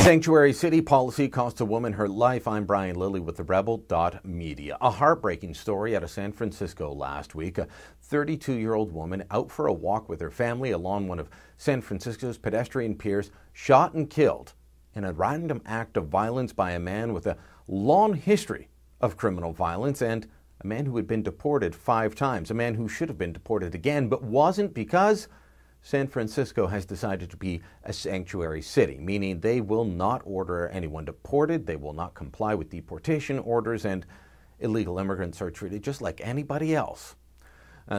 Sanctuary city policy costs a woman her life. I'm Lilley with TheRebel.Media. A heartbreaking story out of San Francisco last week. A 32-year-old woman out for a walk with her family along one of San Francisco's pedestrian piers, shot and killed in a random act of violence by a man with a long history of criminal violence and a man who had been deported 5 times. A man who should have been deported again but wasn't because San Francisco has decided to be a sanctuary city, meaning they will not order anyone deported, they will not comply with deportation orders, and illegal immigrants are treated just like anybody else.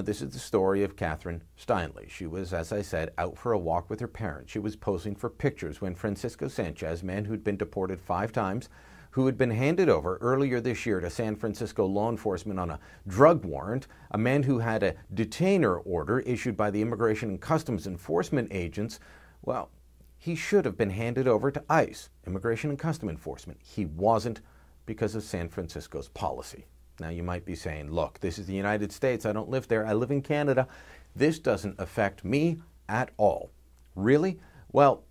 This is the story of Kathryn Steinle. She was, as I said, out for a walk with her parents. She was posing for pictures when Francisco Sanchez, man who'd been deported 5 times, who had been handed over earlier this year to San Francisco law enforcement on a drug warrant, a man who had a detainer order issued by the Immigration and Customs Enforcement agents. Well, he should have been handed over to ICE, Immigration and Customs Enforcement. He wasn't because of San Francisco's policy. Now you might be saying, look, this is the United States. I don't live there. I live in Canada. This doesn't affect me at all. Really? Well,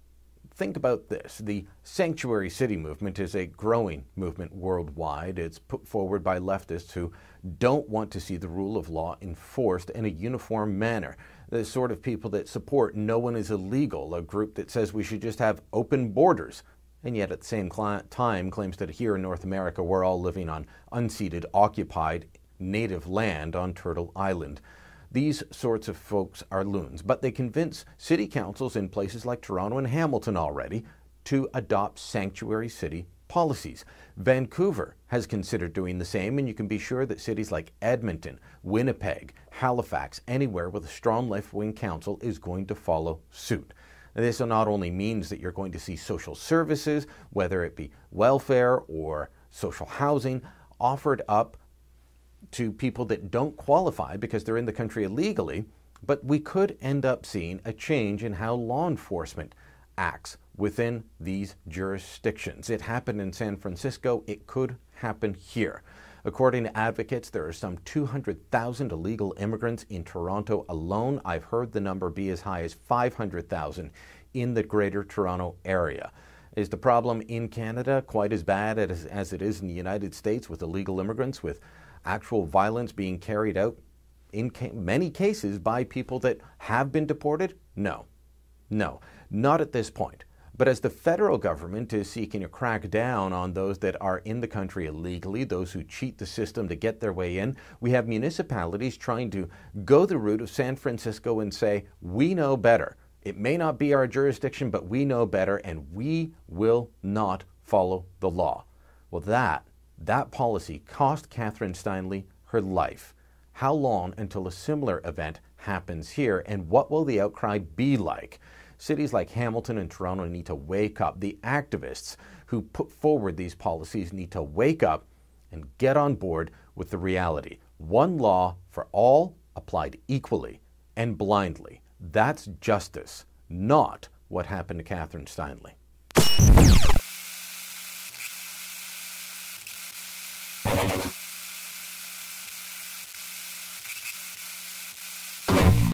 think about this. The sanctuary city movement is a growing movement worldwide. It's put forward by leftists who don't want to see the rule of law enforced in a uniform manner. The sort of people that support no one is illegal, a group that says we should just have open borders, and yet at the same time claims that here in North America we're all living on unceded, occupied native land on Turtle Island. These sorts of folks are loons, but they convince city councils in places like Toronto and Hamilton already to adopt sanctuary city policies. Vancouver has considered doing the same, and you can be sure that cities like Edmonton, Winnipeg, Halifax, anywhere with a strong left-wing council is going to follow suit. This not only means that you're going to see social services, whether it be welfare or social housing, offered up to people that don't qualify because they're in the country illegally, but we could end up seeing a change in how law enforcement acts within these jurisdictions. It happened in San Francisco. It could happen here. According to advocates, there are some 200,000 illegal immigrants in Toronto alone. I've heard the number be as high as 500,000 in the Greater Toronto area. Is the problem in Canada quite as bad as it is in the United States with illegal immigrants, with actual violence being carried out in many cases by people that have been deported? No, not at this point. But as the federal government is seeking to crack down on those that are in the country illegally, those who cheat the system to get their way in, we have municipalities trying to go the route of San Francisco and say, we know better. It may not be our jurisdiction, but we know better, and we will not follow the law. Well, that policy cost Kathryn Steinle her life. How long until a similar event happens here, and what will the outcry be like? Cities like Hamilton and Toronto need to wake up. The activists who put forward these policies need to wake up and get on board with the reality. One law for all, applied equally and blindly. That's justice, not what happened to Kathryn Steinle.